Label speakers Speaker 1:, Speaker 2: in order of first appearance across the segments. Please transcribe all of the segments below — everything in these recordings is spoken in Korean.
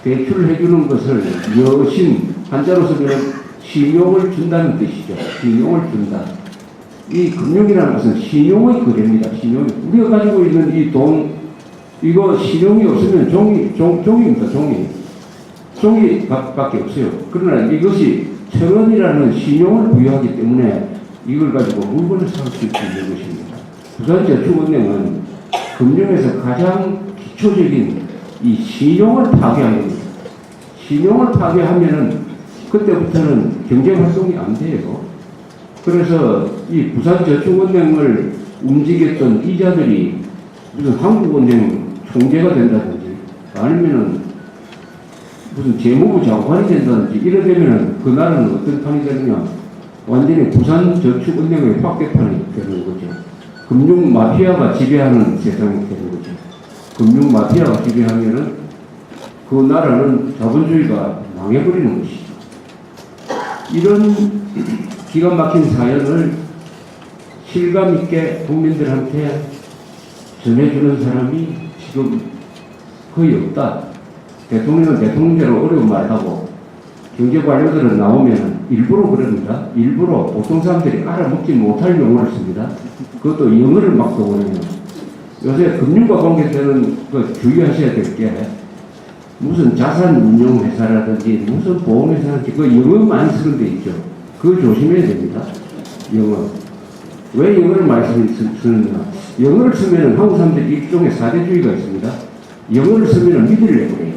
Speaker 1: 대출해 주는 것을 여신, 한자로 쓰면 신용을 준다는 뜻이죠. 신용을 준다. 이 금융이라는 것은 신용의 거래입니다. 신용. 우리가 가지고 있는 이 돈, 이거 신용이 없으면 종이입니다. 종이밖에 없어요. 그러나 이것이 1,000원이라는 신용을 부여하기 때문에 이걸 가지고 물건을 살 수 있는 것입니다. 부산저축은행은 금융에서 가장 기초적인 이 신용을 파괴합니다. 신용을 파괴하면은 그때부터는 경제활동이 안 돼요. 그래서 이 부산저축은행을 움직였던 이자들이 무슨 한국은행 총재가 된다든지 아니면은 무슨 재무부 장관이 된다든지 이래 되면은 그 나라는 어떤 판이 되느냐, 완전히 부산저축은행의 확대판이 되는 거죠. 금융마피아가 지배하는 세상이 되는 거죠. 금융마피아가 지배하면은 그 나라는 자본주의가 망해버리는 것이죠. 이런 기가 막힌 사연을 실감있게 국민들한테 전해주는 사람이 지금 거의 없다. 대통령은 대통령대로 어려운 말하고 경제관료들은 나오면 일부러 그럽니다. 일부러 보통 사람들이 알아먹지 못할 용어를 씁니다. 그것도 영어를 막 써버려요. 요새 금융과 관계되는 그 주의하셔야 될 게 무슨 자산운용회사라든지 무슨 보험회사라든지 그 영어 많이 쓰는 데 있죠. 그거 조심해야 됩니다. 영어. 왜 영어를 많이 쓰느냐. 영어를 쓰면 한국 사람들이 일종의 사대주의가 있습니다. 영어를 쓰면 믿으려고 해요.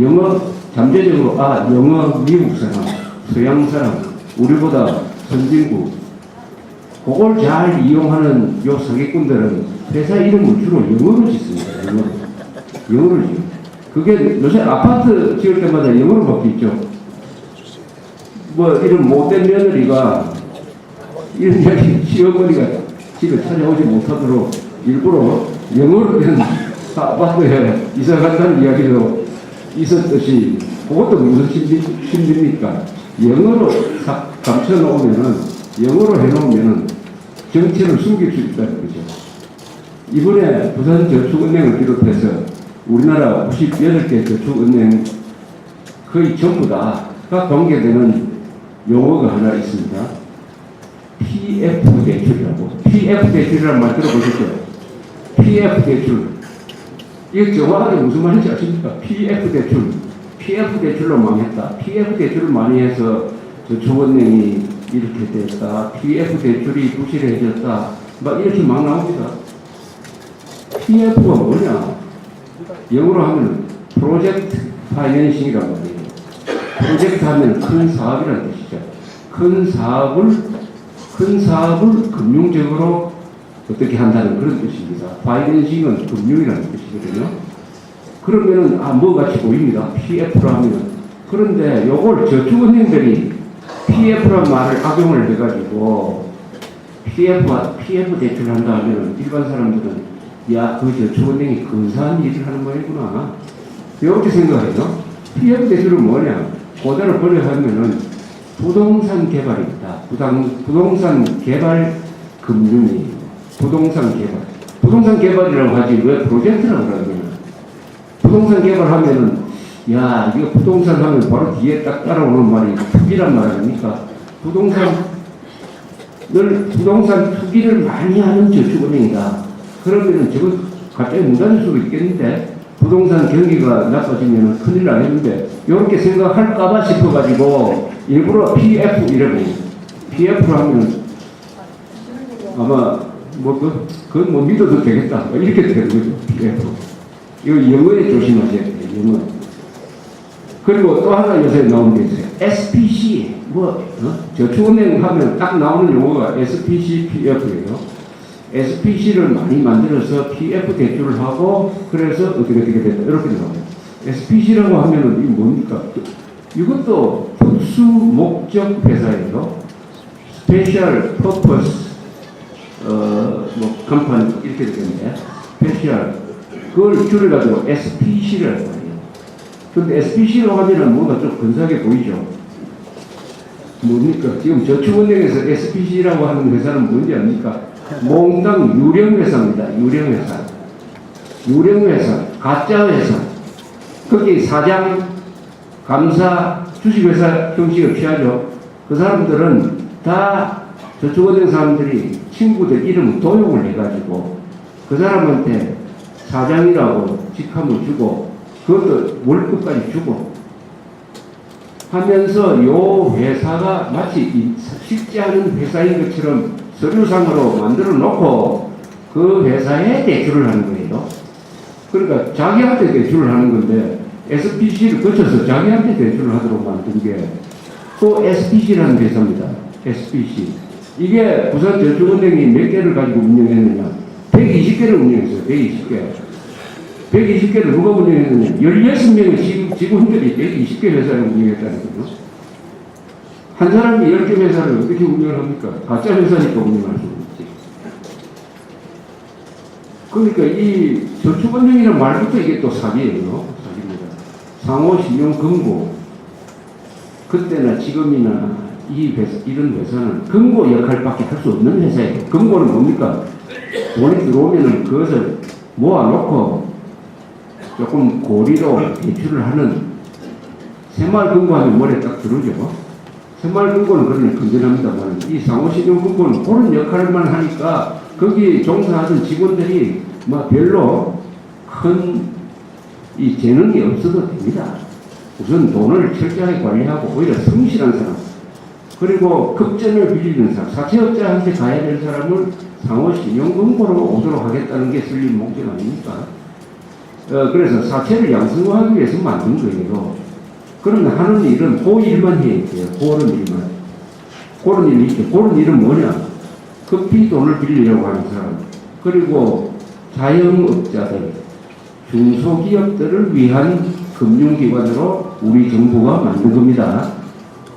Speaker 1: 영어 잠재적으로 영어 미국 사람, 서양 사람, 우리보다 선진국 그걸 잘 이용하는 요 사기꾼들은 회사 이름을 주로 영어로 짓습니다. 영어로 지어. 그게 요새 아파트 지을 때마다 영어로 바뀌었죠. 뭐 이런 못된 며느리가 이런 이야기 시어머니가 집에 찾아오지 못하도록 일부러 영어로 된 아파트에 이사 간다는 이야기도 있었듯이 그것도 무슨 심리입니까? 영어로 감춰놓으면은 영어로 해놓으면은 정체를 숨길 수 있다는 거죠. 이번에 부산저축은행을 비롯해서 우리나라 98개 저축은행 거의 전부 다가 관계되는 용어가 하나 있습니다. PF 대출이라고. PF 대출이라는 말 들어보셨죠? PF 대출. 이게 정확하게 무슨 말인지 아십니까? PF 대출. PF 대출로 망했다. PF 대출을 많이 해서 저축은행이 이렇게 됐다. PF 대출이 부실해졌다. 막 이렇게 막 나옵니다. PF가 뭐냐? 영어로 하면 프로젝트 파이낸싱이란 말이에요. 프로젝트 하면 큰 사업이라는 뜻이죠. 큰 사업을 금융적으로 어떻게 한다는 그런 뜻입니다. 파이낸싱은 금융이라는 뜻이거든요. 그러면은 뭐 같이 보입니다. PF로 하면. 그런데 요걸 저축은행들이 PF란 말을 악용을 해가지고 PF 대출을 한다 하면 일반 사람들은 그 저축은행이 근사한 일을 하는 모양이구나. 이렇게 생각해요. PF 대출은 뭐냐? 그대로 번역하면은 부동산 개발입니다. 부동산 개발 금융이에요. 부동산 개발. 부동산 개발이라고 하지 왜 프로젝트라고 그러냐? 부동산 개발하면은 이거 부동산 하면 바로 뒤에 딱 따라오는 말이 투기란 말 아닙니까? 부동산 투기를 많이 하는 저축은행이다. 그러면은 저거 갑자기 문 닫을 수도 있겠는데 부동산 경기가 나빠지면 큰일 나겠는데 이렇게 생각할까봐 싶어가지고 일부러 PF 이름이 PF로 하면 아마 그건 뭐 믿어도 되겠다 이렇게 되는 거죠. PF. 이거 영어에 조심하셔야 돼요. 영어. 그리고 또 하나 요새 나온 게 있어요. SPC 저축은행 하면 딱 나오는 용어가 SPC, PF예요. SPC를 많이 만들어서 PF 대출을 하고 그래서 어떻게 됐다 이렇게 나와요. SPC라고 하면은 이게 뭡니까? 이것도 특수 목적 회사예요. 스페셜 퍼포스 컴퍼니 이렇게 되겠네. 스페셜 그걸 줄여가지고 SPC를 할 거예요. 근데 SPC로 하면은 뭔가 좀 근사하게 보이죠. 뭡니까? 지금 저축은행에서 SPC라고 하는 회사는 뭔지 압니까? 몽땅 유령회사입니다. 유령회사. 가짜회사. 거기 사장, 감사, 주식회사 형식을 취하죠. 그 사람들은 다 저축은행 사람들이 친구들 이름 도용을 해가지고 그 사람한테 사장이라고 직함을 주고 그것도 월급까지 주고 하면서 요 회사가 마치 쉽지 않은 회사인 것처럼 서류상으로 만들어 놓고 그 회사에 대출을 하는 거예요. 그러니까 자기한테 대출을 하는 건데 SPC를 거쳐서 자기한테 대출을 하도록 만든 게 또 SPC라는 회사입니다. SPC. 이게 부산저축은행이 몇 개를 가지고 운영했느냐? 120개를 운영했어요. 120개. 120개를 누가 운영했느냐? 16명의 직원들이 120개 회사를 운영했다는 거죠. 한 사람이 10개 회사를 어떻게 운영을 합니까? 가짜 회사니까 운영할 수 없지. 그러니까 이 저축은행이라는 말부터 이게 또 사기예요. 사기입니다. 상호신용금고. 그때나 지금이나 이 회사, 이런 회사는 금고 역할밖에 할 수 없는 회사예요. 금고는 뭡니까? 돈이 들어오면은 그것을 모아놓고 조금 고리로 대출을 하는 새마을금고하면 머리에 딱 들어오죠. 새마을금고는 그러니 건전합니다만 이 상호신용금고는 그런 역할만 하니까 거기 종사하던 직원들이 뭐 별로 큰 이 재능이 없어도 됩니다. 우선 돈을 철저하게 관리하고 오히려 성실한 사람 그리고 급전을 빌리는 사람 사채업자한테 가야 될 사람을 상호신용금고로 오도록 하겠다는 게 설립 목적 아닙니까? 그래서 사채를 양성화하기 위해서 만든 거예요. 그러면 하는 일은 그 일만 해야 돼요. 그런 일만. 그런 일이 있죠. 그런 일은 뭐냐? 급히 돈을 빌리려고 하는 사람 그리고 자영업자들 중소기업들을 위한 금융기관으로 우리 정부가 만든 겁니다.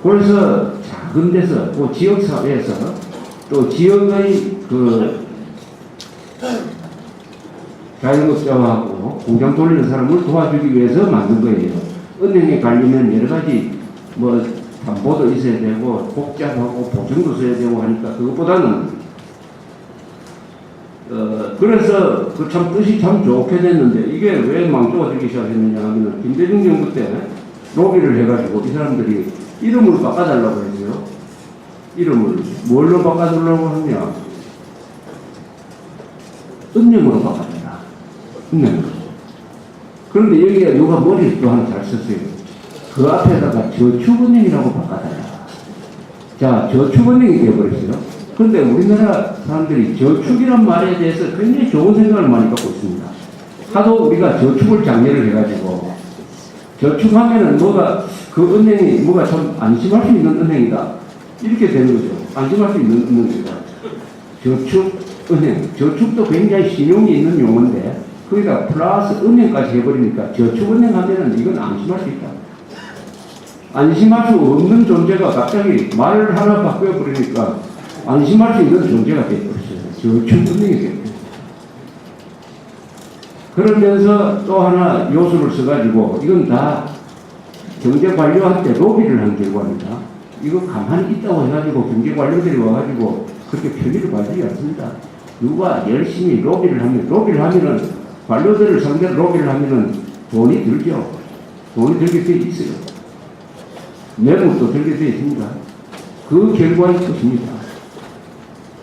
Speaker 1: 그래서 작은 데서 또 지역사회에서 또 지역의 그 자영업자하고 공장 돌리는 사람을 도와주기 위해서 만든 거예요. 은행에 가려면 여러 가지 뭐 담보도 있어야 되고 복잡하고 보증도 써야 되고 하니까 그것보다는 그래서 그 참 뜻이 참 좋게 됐는데 이게 왜 망조가 되기 시작했느냐 하면 김대중 정부 때 로비를 해가지고 이 사람들이 이름을 바꿔달라고 했어요. 이름을 뭘로 바꿔달라고 하냐? 은행으로 바꿔달라. 은행으로. 그런데 여기에 누가 머리를 또 하나 잘 썼어요. 그 앞에다가 저축은행이라고 바꿔달라. 자, 저축은행이 되어버렸어요. 그런데 우리나라 사람들이 저축이란 말에 대해서 굉장히 좋은 생각을 많이 갖고 있습니다. 하도 우리가 저축을 장려를 해가지고 저축하면은 뭐가 그 은행이 뭐가 좀 안심할 수 있는 은행이다. 이렇게 되는 거죠. 안심할 수 있는 은행이다. 저축은행. 저축도 굉장히 신용이 있는 용어인데 거기다 플러스 은행까지 해버리니까 저축은행 하면은 이건 안심할 수 있다. 안심할 수 없는 존재가 갑자기 말을 하나 바꿔버리니까 안심할 수 있는 존재가 되어버렸어요. 저축은행이 되어버렸어요. 그러면서 또 하나 요소를 써가지고 이건 다 경제관료한테 로비를 한 결과입니다. 이거 가만히 있다고 해가지고 경제관료들이 와가지고 그렇게 편의를 봐주지 않습니다. 누가 열심히 로비를 하면은 관료들을 상대로 로비를 하면은 돈이 들죠. 돈이 들게 돼 있어요. 매물도 들게 돼 있습니다. 그 결과의 것입니다.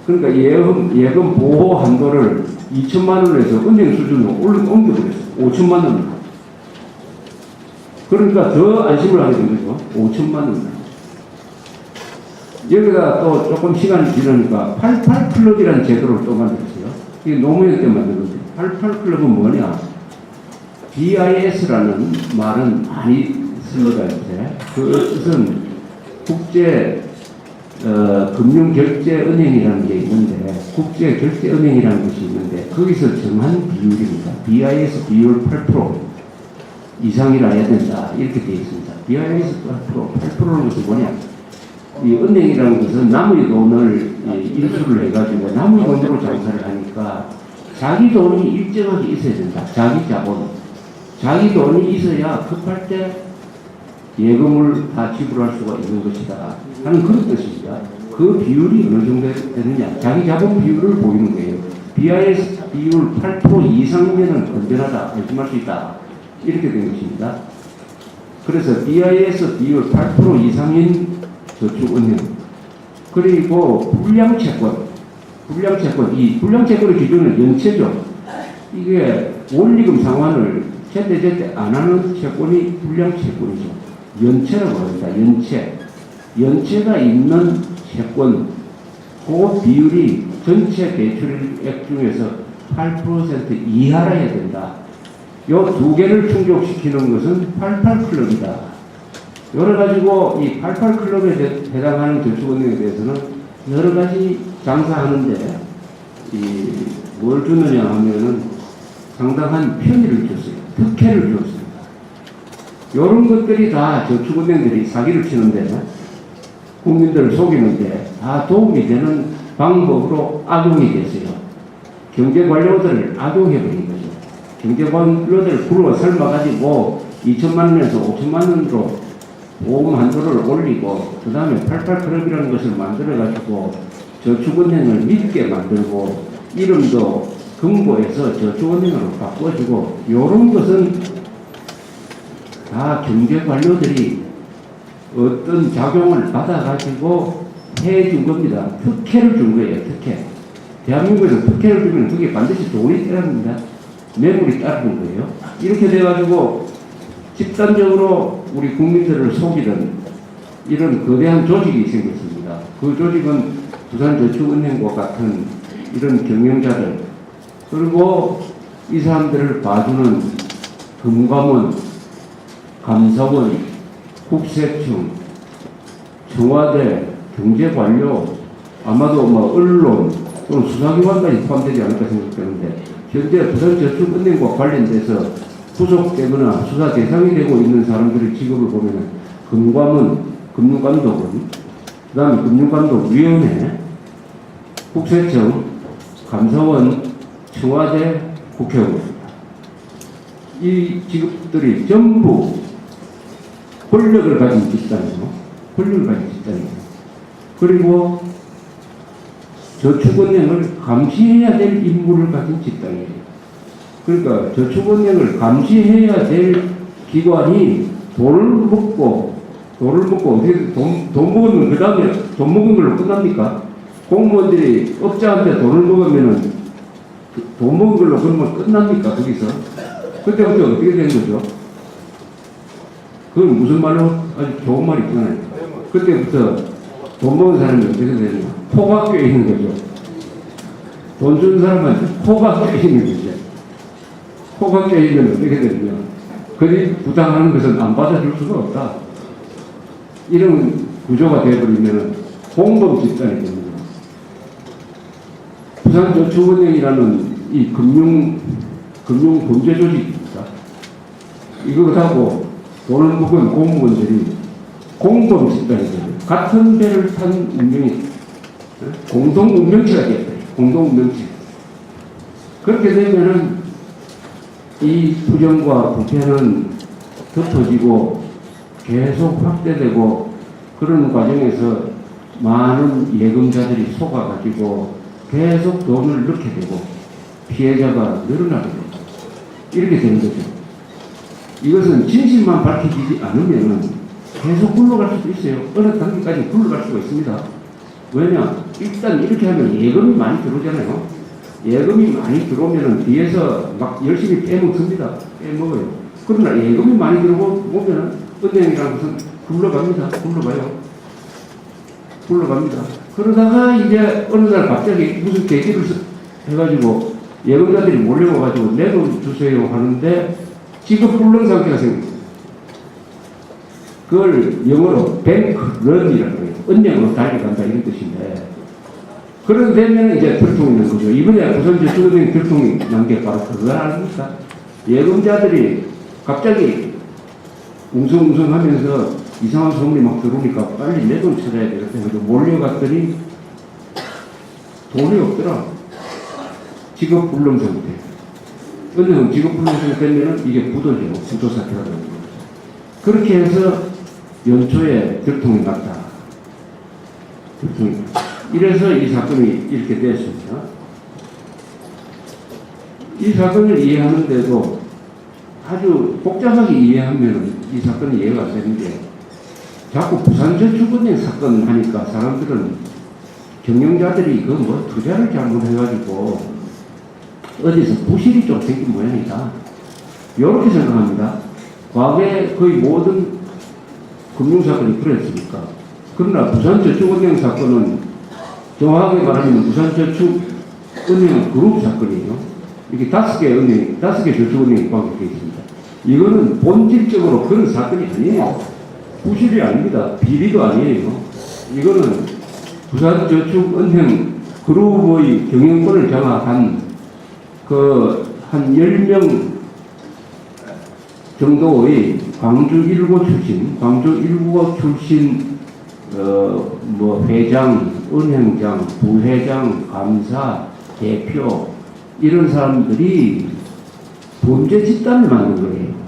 Speaker 1: 그러니까 예금 보호 한도를 2천만 원에서 은행 수준으로 옮겨버렸어요. 5천만 원. 그러니까 더 안심을 하게 된 거죠. 5천만 원. 여기다 또 조금 시간이 지나니까 88클럽이라는 제도를 또 만들었어요. 이게 노무현 때 만든 건데 88클럽은 뭐냐? BIS라는 말은 많이 씁니다. 그 뜻은 국제 금융결제은행이라는 게 있는데 국제결제은행이라는 것이 있는데 거기서 정한 비율입니다. BIS 비율 8% 이상이라 해야 된다. 이렇게 되어 있습니다. BIS 8%는 것은 뭐냐? 이 은행이라는 것은 남의 돈을 인수를 해가지고 남의 돈으로 장사를 하니까 자기 돈이 일정하게 있어야 된다. 자기 자본. 자기 돈이 있어야 급할 때 예금을 다 지불할 수가 있는 것이다 하는 그런 뜻입니다. 그 비율이 어느 정도 되느냐? 자기 자본 비율을 보이는 거예요. BIS 비율 8% 이상이면 건전하다, 안심할 수 있다. 이렇게 된 것입니다. 그래서 BIS 비율 8% 이상인 저축은행, 그리고 불량채권, 이 불량채권의 기준은 연체죠. 이게 원리금 상환을 제때 안 하는 채권이 불량채권이죠. 연체라고 합니다. 연체가 있는 채권, 그 비율이 전체 대출액 중에서 8% 이하라 해야 된다. 요 두 개를 충족시키는 것은 88클럽이다. 여러 가지고 이 88클럽에 해당하는 저축은행에 대해서는 여러 가지 장사하는데 뭘 주느냐 하면은 상당한 편의를 줬어요. 특혜를 줬습니다. 이런 것들이 다 저축은행들이 사기를 치는데, 국민들을 속이는데 다 도움이 되는 방법으로 악용이 됐어요. 경제관료들을 악용해버린 거죠. 경제관료들을 불러 삶아가지고 2천만 원에서 5천만 원으로 보험 한도를 올리고, 그 다음에 88클럽이라는 것을 만들어가지고 저축은행을 믿게 만들고, 이름도 금고에서 저축은행으로 바꿔주고, 이런 것은 다 경제관료들이 어떤 작용을 받아가지고 해준 겁니다. 특혜를 준 거예요. 특혜. 대한민국에서 특혜를 주면 그게 반드시 돈이 따릅니다. 매물이 따르는 거예요. 이렇게 돼가지고 집단적으로 우리 국민들을 속이던 이런 거대한 조직이 생겼습니다. 그 조직은 부산저축은행과 같은 이런 경영자들, 그리고 이 사람들을 봐주는 금감원, 감사원, 국세청, 청와대, 경제관료, 아마도 뭐 언론 또는 수사기관까지 포함되지 않을까 생각되는데, 현재 부산저축은행과 관련돼서 구속되거나 수사 대상이 되고 있는 사람들의 직업을 보면 금감원, 금융감독원, 그 다음에 금융감독위원회, 국세청, 감사원, 청와대, 국회의원입니다. 이 직업들이 전부 권력을 가진 집단이죠. 그리고 저축은행을 감시해야 될 임무를 가진 집단이에요. 그러니까 저축은행을 감시해야 될 기관이 돈을 먹고 어떻게 돈 먹으면 그 다음에 돈 먹은 걸로 끝납니까? 공무원들이 업자한테 돈을 먹으면은 돈 먹은 걸로 그러면 끝납니까? 거기서 그때부터 어떻게 된 거죠? 그건 무슨 말로 아주 좋은 말이 있잖아요. 그때부터 돈 먹은 사람이 어떻게 되냐? 코가 껴있는 거죠. 돈 준 사람한테 코가 껴있는 거죠. 코가 껴있면 어떻게 되냐? 그리 부당하는 것은 안 받아줄 수가 없다. 이런 구조가 되어버리면 공범 집단이 됩니다. 부산저축은행이라는 이 금융 범죄 조직입니다. 이것하고 돈을 먹은 공무원들이 공범 집단이 됩니다. 같은 배를 탄 운명이 공동 운명체가 되었다. 공동 운명체. 그렇게 되면은 이 부정과 부패는 덮어지고 계속 확대되고, 그런 과정에서 많은 예금자들이 속아가지고 계속 돈을 넣게 되고 피해자가 늘어나게 되고 이렇게 되는 거죠. 이것은 진실만 밝혀지지 않으면 계속 굴러갈 수도 있어요. 어느 단계까지 굴러갈 수가 있습니다. 왜냐? 일단 이렇게 하면 예금이 많이 들어오잖아요. 예금이 많이 들어오면 뒤에서 막 열심히 빼먹습니다. 빼먹어요. 그러나 예금이 많이 들어오면 은행이라는 것은 굴러갑니다. 그러다가 이제 어느 날 갑자기 무슨 계기를 해가지고 예금자들이 몰려와가지고 내 돈 주세요 하는데 지금 불능 상태가 생깁니다. 그걸 영어로 뱅크런이라고 해요. 은행으로 달려간다 이런 뜻인데, 그런 되면 이제 들통이 있는 거죠. 이번에 부산저축은행 들통이 난 게 바로 그거 아닙니까? 예금자들이 갑자기 웅성웅성 하면서 이상한 소문이 막 들어오니까 빨리 내 돈 찾아야 되겠다 해서 몰려갔더니 돈이 없더라. 직업불능 상태. 은행은 직업불능 상태면 이게 부도죠. 부도 사태가 되는 거죠. 그렇게 해서 연초에 들통이 났다. 이래서 이 사건이 이렇게 되었습니다. 이 사건을 이해하는데도 아주 복잡하게 이해하면 이 사건은 이해가 안 되는데 자꾸 부산저축은행 사건 하니까 사람들은 경영자들이 그 뭐 투자를 잘못해가지고 어디서 부실이 좀 생긴 모양이다. 이렇게 생각합니다. 과거에 거의 모든 금융사건이 그랬으니까. 그러나 부산저축은행 사건은 정확하게 말하면 부산저축은행 그룹 사건이에요. 이게 5개 은행, 5개 저축은행이 관계되어 있습니다. 이거는 본질적으로 그런 사건이 아니에요. 부실이 아닙니다. 비리도 아니에요. 이거는 부산저축은행 그룹의 경영권을 장악한 한 10명 정도의 광주 1고 출신, 회장, 은행장, 부회장, 감사, 대표, 이런 사람들이 범죄 집단을 만든 거예요.